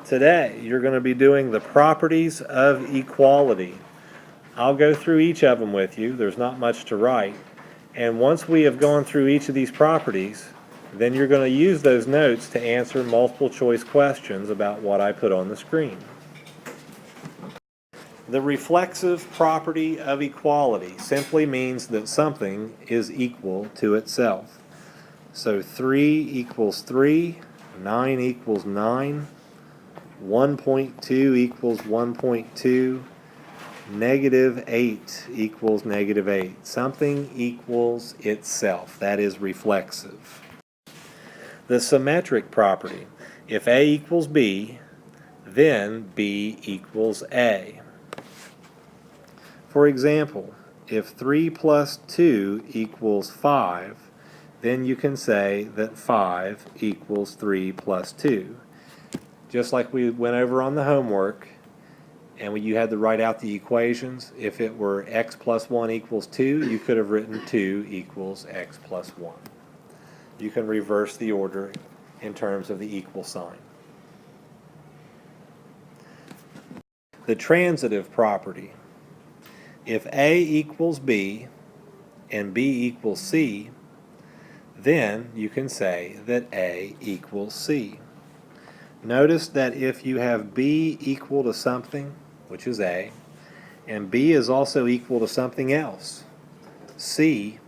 Today, you're going to be doing the properties of equality. I'll go through each of them with you. There's not much to write. And once we have gone through each of these properties, then you're going to use those notes to answer multiple choice questions about what I put on the screen. The reflexive property of equality simply means that something is equal to itself. So 3 equals 3, 9 equals 9, 1.2 equals 1.2, negative 8 equals negative 8. Something equals itself. That is reflexive. The symmetric property. If A equals B, then B equals A. For example, if 3 plus 2 equals 5, then you can say that 5 equals 3 plus 2. Just like we went over on the homework, and you had to write out the equations. If it were x plus 1 equals 2, you could have written 2 equals x plus 1. You can reverse the order in terms of the equal sign. The transitive property. If A equals B and B equals C, then you can say that A equals C. Notice that if you have B equal to something, which is A, and B is also equal to something else, C,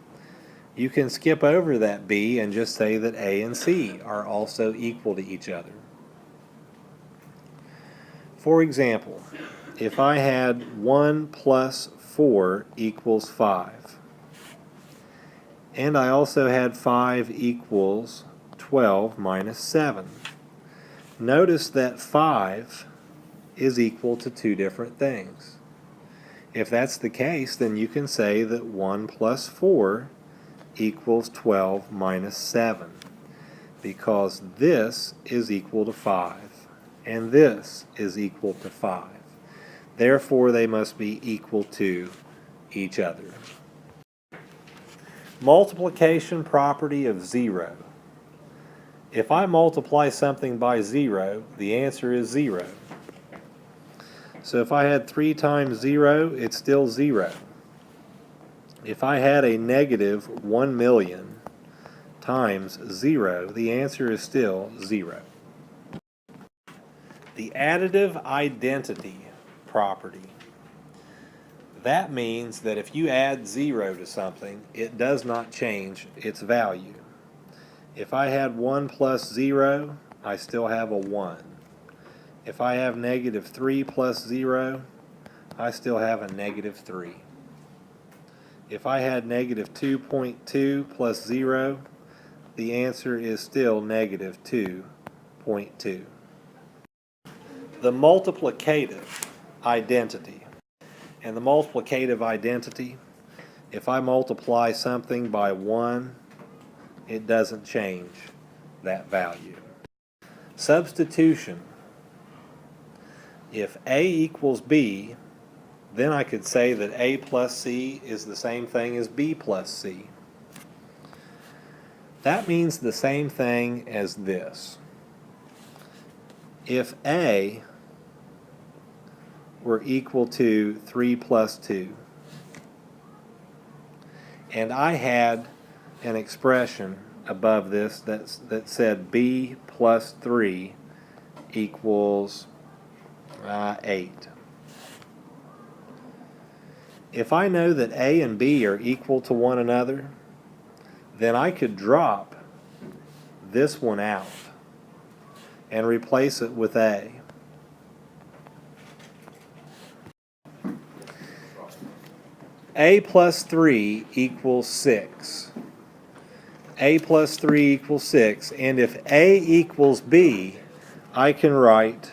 you can skip over that B and just say that A and C are also equal to each other. For example, if I had 1 plus 4 equals 5, and I also had 5 equals 12 minus 7, notice that 5 is equal to two different things. If that's the case, then you can say that 1 plus 4 equals 12 minus 7, because this is equal to 5, and this is equal to 5. Therefore, they must be equal to each other. Multiplication property of 0. If I multiply something by 0, the answer is 0. So if I had 3 times 0, it's still 0. If I had a negative 1 million times 0, the answer is still 0. The additive identity property. That means that if you add 0 to something, it does not change its value. If I had 1 plus 0, I still have a 1. If I have negative 3 plus 0, I still have a negative 3. If I had negative 2.2 plus 0, the answer is still negative 2.2. The multiplicative identity. And the multiplicative identity, if I multiply something by 1, it doesn't change that value. Substitution. If A equals B, then I could say that A plus C is the same thing as B plus C. That means the same thing as this. If A were equal to 3 plus 2, and I had an expression above this that said B plus 3 equals 8. If I know that A and B are equal to one another, then I could drop this one out and replace it with A. A plus 3 equals 6. A plus 3 equals 6. And if A equals B, I can write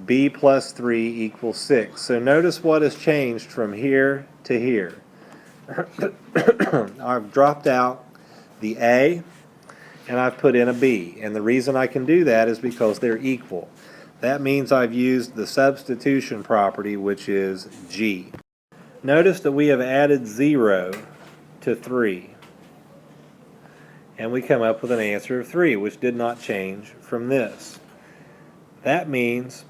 B plus 3 equals 6. So notice what has changed from here to here. I've dropped out the A and I've put in a B. And the reason I can do that is because they're equal. That means I've used the substitution property, which is G. Notice that we have added 0 to 3. And we come up with an answer of 3, which did not change from this. That means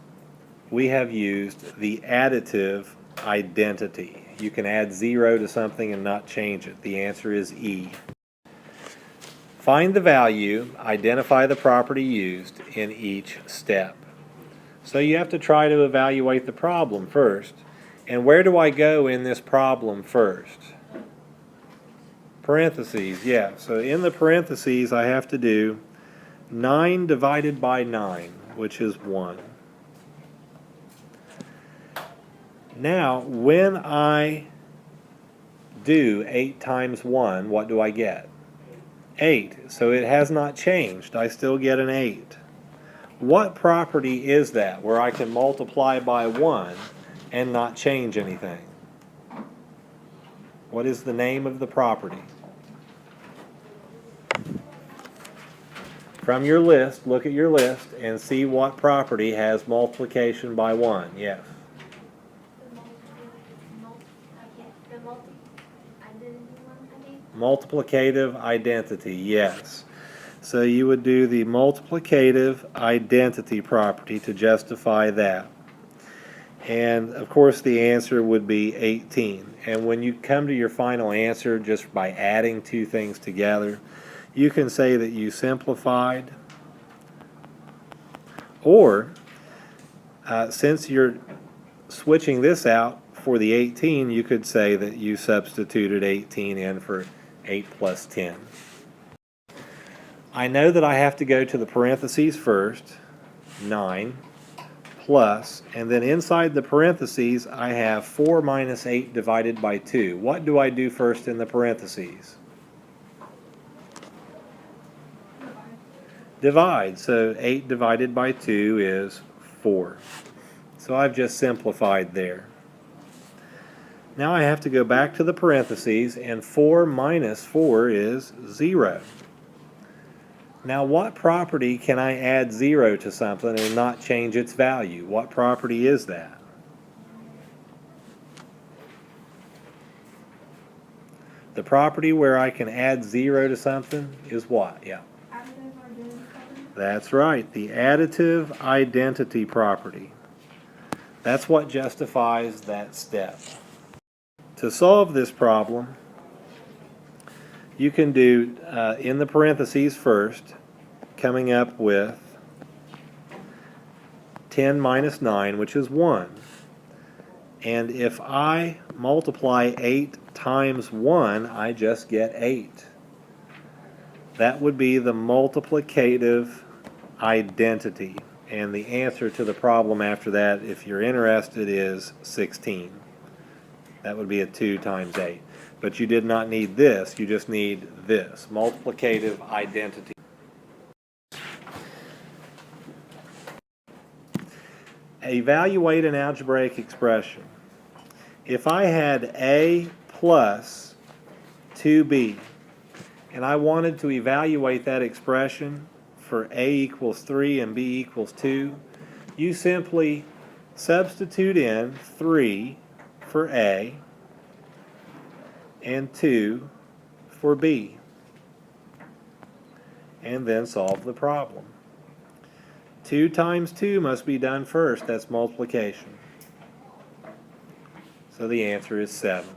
we have used the additive identity. You can add 0 to something and not change it. The answer is E. Find the value, identify the property used in each step. So you have to try to evaluate the problem first. And where do I go in this problem first? Parentheses, yeah. So in the parentheses I have to do 9 divided by 9, which is 1. Now, when I do 8 times 1, what do I get? 8. So it has not changed. I still get an 8. What property is that where I can multiply by 1 and not change anything? What is the name of the property? From your list, look at your list and see what property has multiplication by 1. Yes. Multiplicative identity, yes. So you would do the multiplicative identity property to justify that. And of course the answer would be 18. And when you come to your final answer just by adding two things together, you can say that you simplified, or since you're switching this out for the 18, you could say that you substituted 18 in for 8 plus 10. I know that I have to go to the parentheses first, 9, plus, and then inside the parentheses I have 4 minus 8 divided by 2. What do I do first in the parentheses? Divide. So 8 divided by 2 is 4. So I've just simplified there. Now I have to go back to the parentheses, and 4 minus 4 is 0. Now what property can I add 0 to something and not change its value? What property is that? The property where I can add 0 to something is what? Yeah. That's right, the additive identity property. That's what justifies that step. To solve this problem, you can do in the parentheses first, coming up with 10 minus 9, which is 1. And if I multiply 8 times 1, I just get 8. That would be the multiplicative identity. And the answer to the problem after that, if you're interested, is 16. That would be a 2 times 8. But you did not need this, you just need this, multiplicative identity. Evaluate an algebraic expression. If I had a plus 2b, and I wanted to evaluate that expression for a equals 3 and b equals 2, you simply substitute in 3 for a and 2 for b, and then solve the problem. 2 times 2 must be done first. That's multiplication. So the answer is 7.